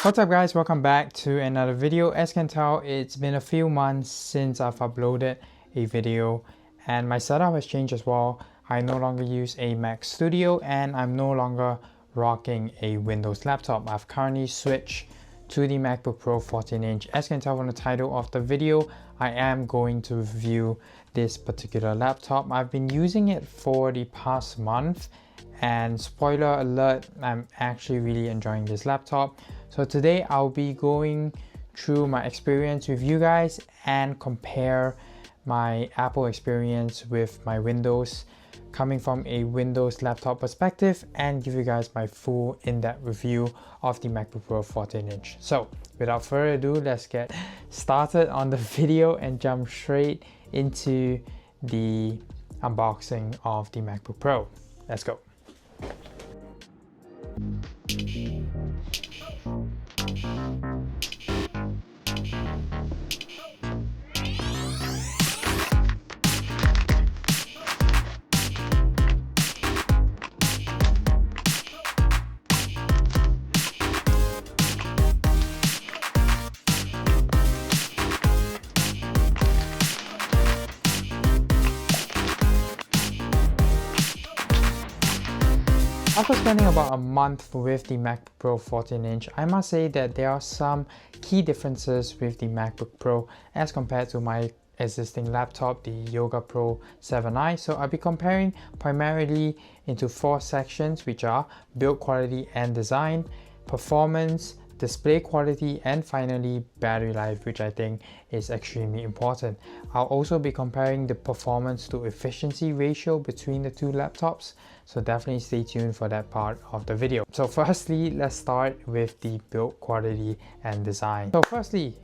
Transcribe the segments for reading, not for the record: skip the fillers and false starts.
What's up guys, welcome back to another video. As you can tell, it's been a few months since I've uploaded a video and my setup has changed as well. I no longer use a Mac Studio and I'm no longer rocking a Windows laptop. I've currently switched to the MacBook Pro 14-inch. As you can tell from the title of the video, I am going to review this particular laptop. I've been using it for the past month and spoiler alert, I'm actually really enjoying this laptop. So today I'll be going through my experience with you guys and compare my Apple experience with my Windows, coming from a Windows laptop perspective, and give you guys my full in-depth review of the MacBook Pro 14-inch. So without further ado, let's get started on the video and jump straight into the unboxing of the MacBook Pro. Let's go. After spending about a month with the MacBook Pro 14-inch, I must say that there are some key differences with the MacBook Pro as compared to my existing laptop, the Yoga Pro 7i. So I'll be comparing primarily into 4 sections, which are build quality and design, performance, display quality, and finally battery life, which I think is extremely important. I'll also be comparing the performance to efficiency ratio between the two laptops, so definitely stay tuned for that part of the video. So firstly, let's start with the build quality and design. So firstly,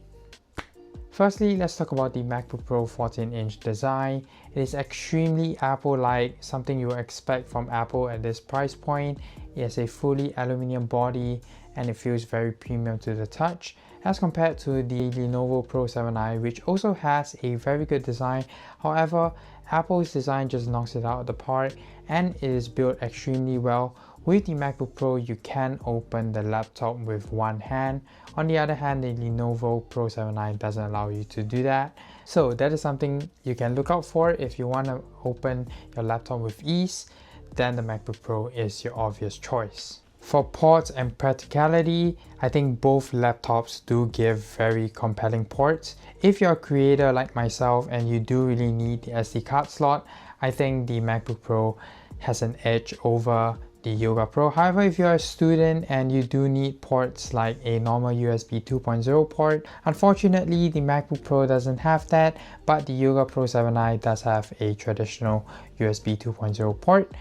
let's talk about the MacBook Pro 14-inch design. It is extremely Apple-like, something you would expect from Apple at this price point. It has a fully aluminum body and it feels very premium to the touch as compared to the Lenovo Pro 7i, which also has a very good design. However, Apple's design just knocks it out of the park and it is built extremely well. With the MacBook Pro, you can open the laptop with one hand. On the other hand, the Lenovo Pro 7i doesn't allow you to do that. So that is something you can look out for. If you want to open your laptop with ease, then the MacBook Pro is your obvious choice. For ports and practicality, I think both laptops do give very compelling ports. If you're a creator like myself and you do really need the SD card slot, I think the MacBook Pro has an edge over the Yoga Pro. However, if you're a student and you do need ports like a normal USB 2.0 port, unfortunately the MacBook Pro doesn't have that, but the Yoga Pro 7i does have a traditional USB 2.0 port.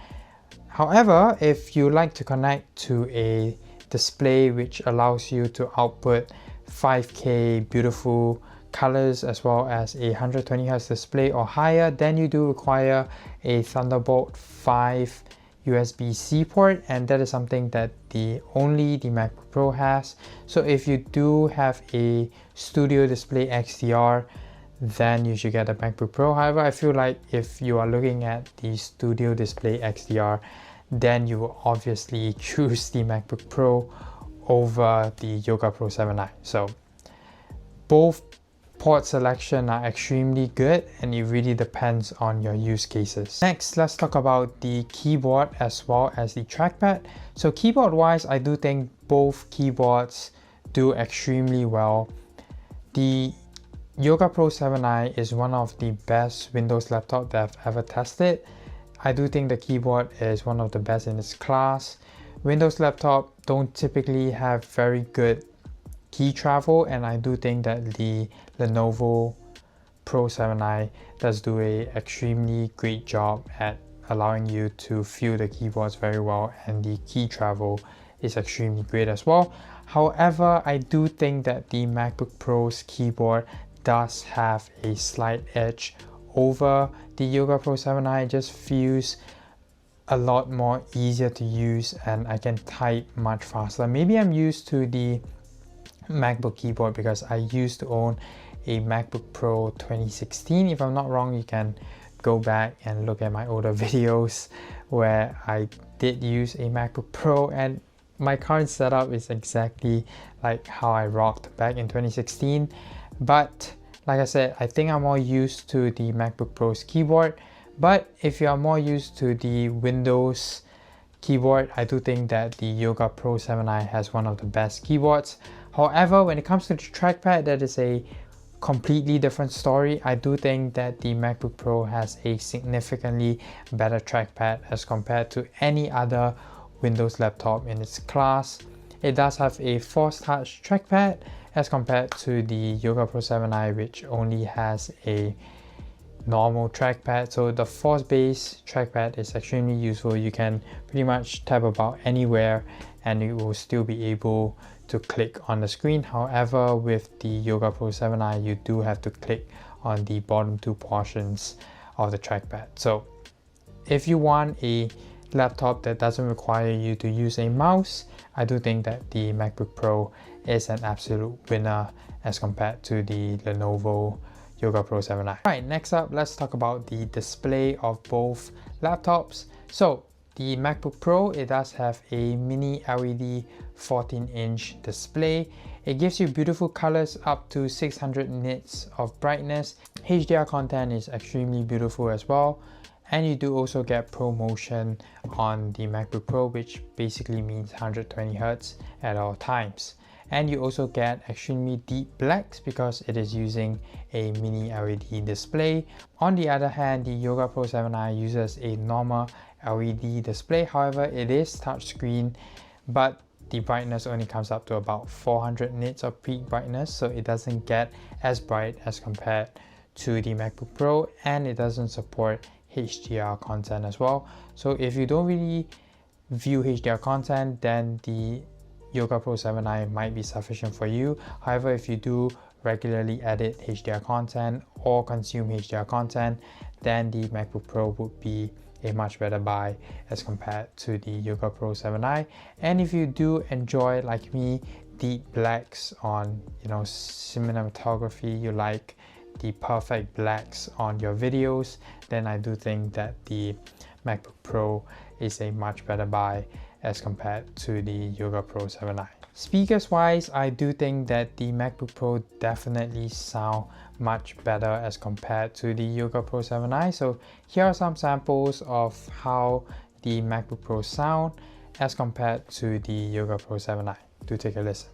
However, if you like to connect to a display which allows you to output 5K beautiful colors as well as a 120Hz display or higher, then you do require a Thunderbolt 5 USB-C port, and that is something that only the MacBook Pro has. So if you do have a Studio Display XDR, then you should get a MacBook Pro. However, I feel like if you are looking at the Studio Display XDR, then you will obviously choose the MacBook Pro over the Yoga Pro 7i. So both port selection are extremely good and it really depends on your use cases. Next, let's talk about the keyboard as well as the trackpad. So keyboard wise, I do think both keyboards do extremely well. The Yoga Pro 7i is one of the best Windows laptops that I've ever tested. I do think the keyboard is one of the best in its class. Windows laptops don't typically have very good key travel, and I do think that the Lenovo Pro 7i does do an extremely great job at allowing you to feel the keyboards very well, and the key travel is extremely great as well. However, I do think that the MacBook Pro's keyboard does have a slight edge over the Yoga Pro 7i. It just feels a lot more easier to use and I can type much faster. Maybe I'm used to the MacBook keyboard because I used to own a MacBook Pro 2016. If I'm not wrong, you can go back and look at my older videos where I did use a MacBook Pro, and my current setup is exactly like how I rocked back in 2016, but like I said, I think I'm more used to the MacBook Pro's keyboard. But if you are more used to the Windows keyboard, I do think that the Yoga Pro 7i has one of the best keyboards. However, when it comes to the trackpad, that is a completely different story. I do think that the MacBook Pro has a significantly better trackpad as compared to any other Windows laptop in its class. It does have a Force Touch trackpad as compared to the Yoga Pro 7i, which only has a normal trackpad. So the force-based trackpad is extremely useful. You can pretty much tap about anywhere and it will still be able to click on the screen. However, with the Yoga Pro 7i, you do have to click on the bottom two portions of the trackpad. So if you want a laptop that doesn't require you to use a mouse, I do think that the MacBook Pro is an absolute winner as compared to the Lenovo Yoga Pro 7i. Alright, next up, let's talk about the display of both laptops. So the MacBook Pro, it does have a mini LED 14-inch display. It gives you beautiful colors up to 600 nits of brightness. HDR content is extremely beautiful as well. And you do also get ProMotion on the MacBook Pro, which basically means 120 Hz at all times. And you also get extremely deep blacks because it is using a mini LED display. On the other hand, the Yoga Pro 7i uses a normal LED display. However, it is touchscreen, but the brightness only comes up to about 400 nits of peak brightness, so it doesn't get as bright as compared to the MacBook Pro, and it doesn't support HDR content as well. So if you don't really view HDR content, then the Yoga Pro 7i might be sufficient for you. However, if you do regularly edit HDR content or consume HDR content, then the MacBook Pro would be a much better buy as compared to the Yoga Pro 7i. And if you do enjoy, like me, deep blacks on, cinematography, you like the perfect blacks on your videos, then I do think that the MacBook Pro is a much better buy as compared to the Yoga Pro 7i. Speakers wise, I do think that the MacBook Pro definitely sound much better as compared to the Yoga Pro 7i. So here are some samples of how the MacBook Pro sound as compared to the Yoga Pro 7i. Do take a listen.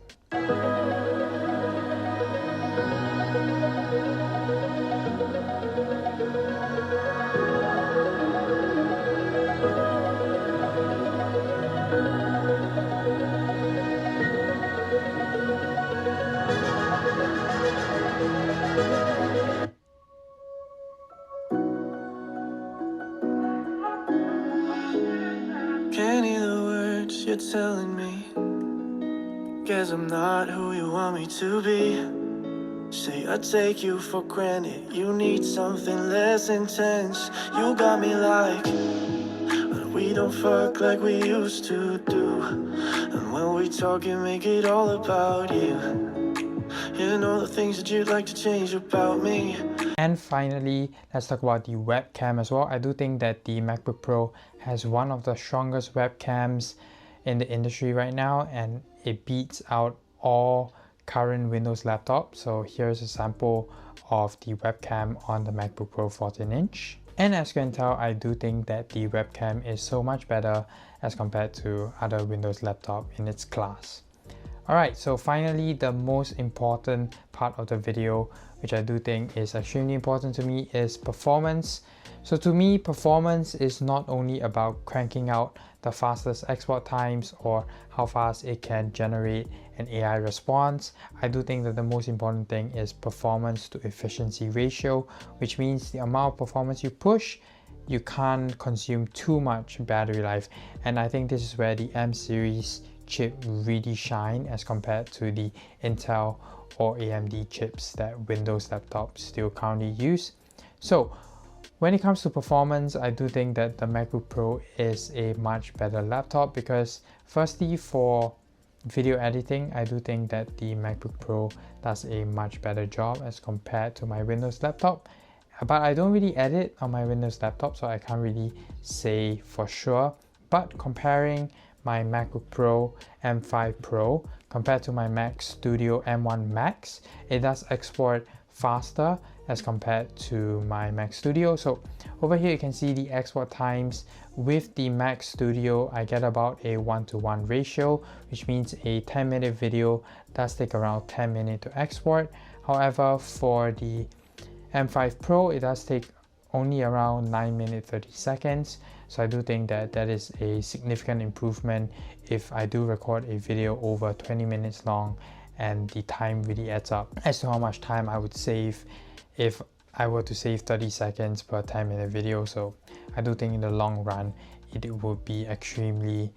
Can't hear the words you're telling me. Guess I'm not who you want me to be. Say I take you for granted. You need something less intense. You got me like, but we don't fuck like we used to do. And when we talk, you make it all about you. You know the things that you'd like to change about me. And finally, let's talk about the webcam as well. I do think that the MacBook Pro has one of the strongest webcams in the industry right now, and it beats out all current Windows laptops. So here's a sample of the webcam on the MacBook Pro 14-inch. And as you can tell, I do think that the webcam is so much better as compared to other Windows laptop in its class. Alright, so finally, the most important part of the video, which I do think is extremely important to me, is performance. So to me, performance is not only about cranking out the fastest export times or how fast it can generate an AI response. I do think that the most important thing is performance to efficiency ratio, which means the amount of performance you push, you can't consume too much battery life. And I think this is where the M series chip really shine as compared to the Intel or AMD chips that Windows laptops still currently use. So when it comes to performance, I do think that the MacBook Pro is a much better laptop because firstly, for video editing, I do think that the MacBook Pro does a much better job as compared to my Windows laptop. But I don't really edit on my Windows laptop, so I can't really say for sure. But comparing my MacBook Pro M5 Pro compared to my Mac Studio M1 Max, it does export faster as compared to my Mac Studio. So over here you can see the export times. With the Mac Studio, I get about a 1:1 ratio, which means a 10-minute video does take around 10 minutes to export. However, for the M5 Pro, it does take only around 9 minutes 30 seconds. So I do think that that is a significant improvement if I do record a video over 20 minutes long and the time really adds up as to how much time I would save if I were to save 30 seconds per 10-minute video. So I do think in the long run it would be extremely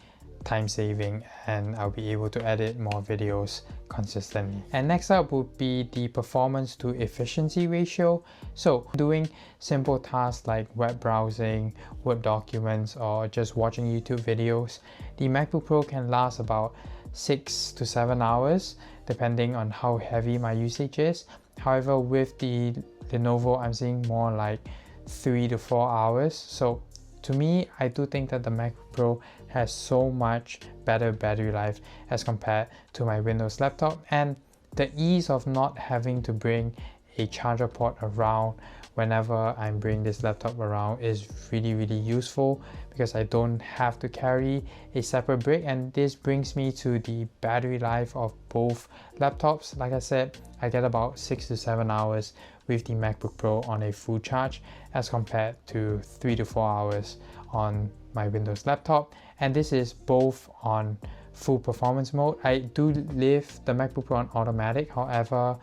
time saving and I'll be able to edit more videos consistently. And next up would be the performance to efficiency ratio. So doing simple tasks like web browsing, Word documents, or just watching YouTube videos, the MacBook Pro can last about 6 to 7 hours depending on how heavy my usage is. However, with the Lenovo, I'm seeing more like 3 to 4 hours. So to me, I do think that the MacBook Pro has so much better battery life as compared to my Windows laptop, and the ease of not having to bring a charger port around whenever I'm bringing this laptop around is really useful because I don't have to carry a separate brick. And this brings me to the battery life of both laptops. Like I said, I get about 6 to 7 hours with the MacBook Pro on a full charge as compared to 3 to 4 hours on my Windows laptop, and this is both on full performance mode. I do leave the MacBook Pro on automatic, however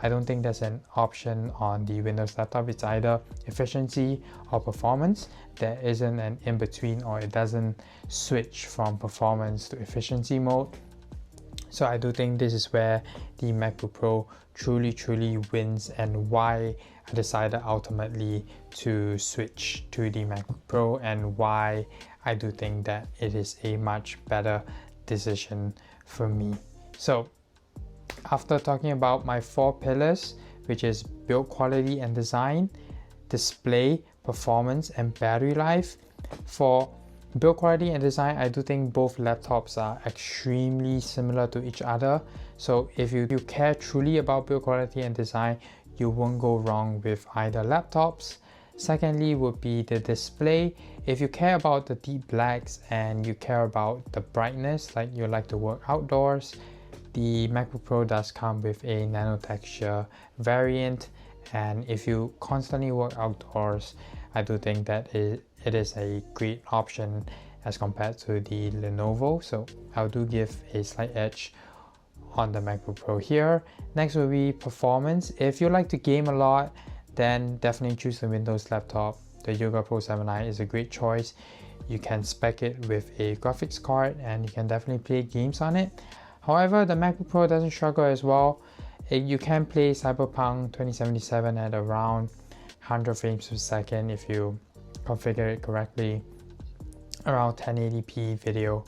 I don't think there's an option on the Windows laptop. It's either efficiency or performance. There isn't an in-between, or it doesn't switch from performance to efficiency mode. So I do think this is where the MacBook Pro truly wins, and why I decided ultimately to switch to the MacBook Pro, and why I do think that it is a much better decision for me. So after talking about my 4 pillars, which is build quality and design, display, performance, and battery life, for build quality and design, I do think both laptops are extremely similar to each other. So if you care truly about build quality and design, you won't go wrong with either laptops. Secondly would be the display. If you care about the deep blacks and you care about the brightness, like you like to work outdoors, the MacBook Pro does come with a nano texture variant, and if you constantly work outdoors, I do think that it is a great option as compared to the Lenovo. So I do give a slight edge on the MacBook Pro here. Next will be performance. If you like to game a lot, then definitely choose the Windows laptop. The Yoga Pro 7i is a great choice. You can spec it with a graphics card and you can definitely play games on it. However, the MacBook Pro doesn't struggle as well. You can play Cyberpunk 2077 at around 100 frames per second if you configure it correctly, around 1080p video.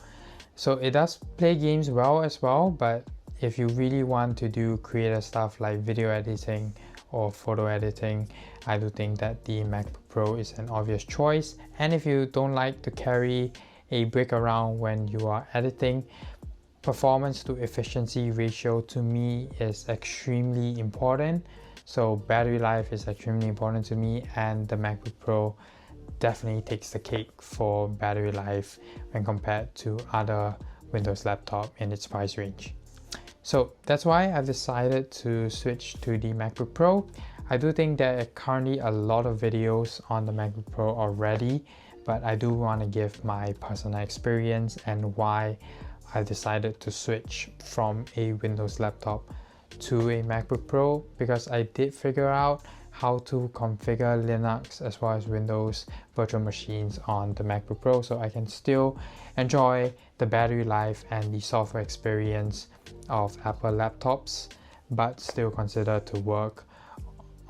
So it does play games well as well, but if you really want to do creative stuff like video editing or photo editing, I do think that the MacBook Pro is an obvious choice. And if you don't like to carry a brick around when you are editing, performance to efficiency ratio to me is extremely important. So battery life is extremely important to me, and the MacBook Pro definitely takes the cake for battery life when compared to other Windows laptop in its price range. So that's why I've decided to switch to the MacBook Pro. I do think there are currently a lot of videos on the MacBook Pro already, but I do want to give my personal experience and why I decided to switch from a Windows laptop to a MacBook Pro, because I did figure out how to configure Linux as well as Windows virtual machines on the MacBook Pro, so I can still enjoy the battery life and the software experience of Apple laptops, but still consider to work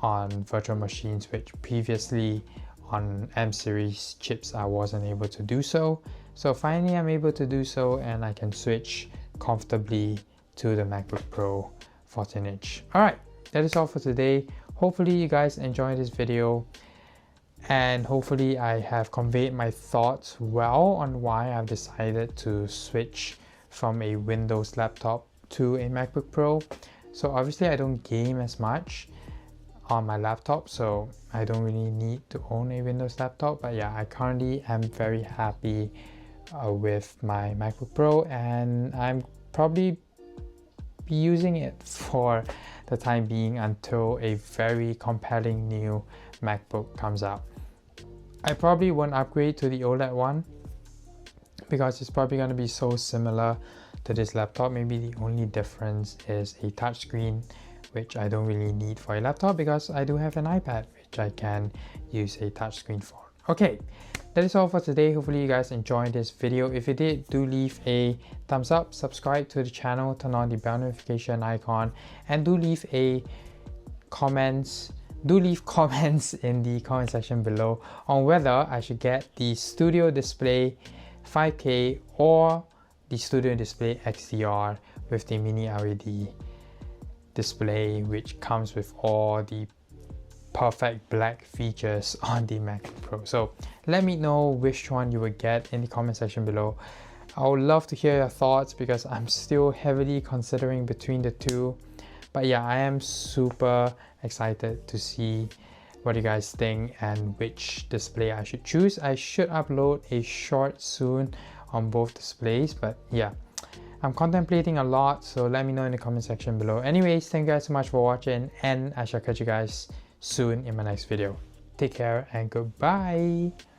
on virtual machines, which previously on M series chips I wasn't able to do so. So finally I'm able to do so, and I can switch comfortably to the MacBook Pro 14-inch. Alright, that is all for today. Hopefully you guys enjoyed this video. and hopefully I have conveyed my thoughts well on why I've decided to switch from a Windows laptop to a MacBook Pro. So obviously I don't game as much on my laptop, so I don't really need to own a Windows laptop. But yeah, I currently am very happy with my MacBook Pro, and I'm probably be using it for the time being until a very compelling new MacBook comes out. I probably won't upgrade to the OLED one because it's probably going to be so similar to this laptop. Maybe the only difference is a touchscreen, which I don't really need for a laptop because I do have an iPad which I can use a touchscreen for. Okay, that is all for today. Hopefully you guys enjoyed this video. If you did, do leave a thumbs up, subscribe to the channel, turn on the bell notification icon, and do leave comments in the comment section below on whether I should get the Studio Display 5K or the Studio Display XDR with the mini LED display, which comes with all the perfect black features on the MacBook Pro. So let me know which one you would get in the comment section below. I would love to hear your thoughts because I'm still heavily considering between the two. But yeah, I am super excited to see what you guys think and which display I should choose. I should upload a short soon on both displays, but yeah, I'm contemplating a lot, so let me know in the comment section below. Anyways, thank you guys so much for watching, and I shall catch you guys soon in my next video. Take care and goodbye.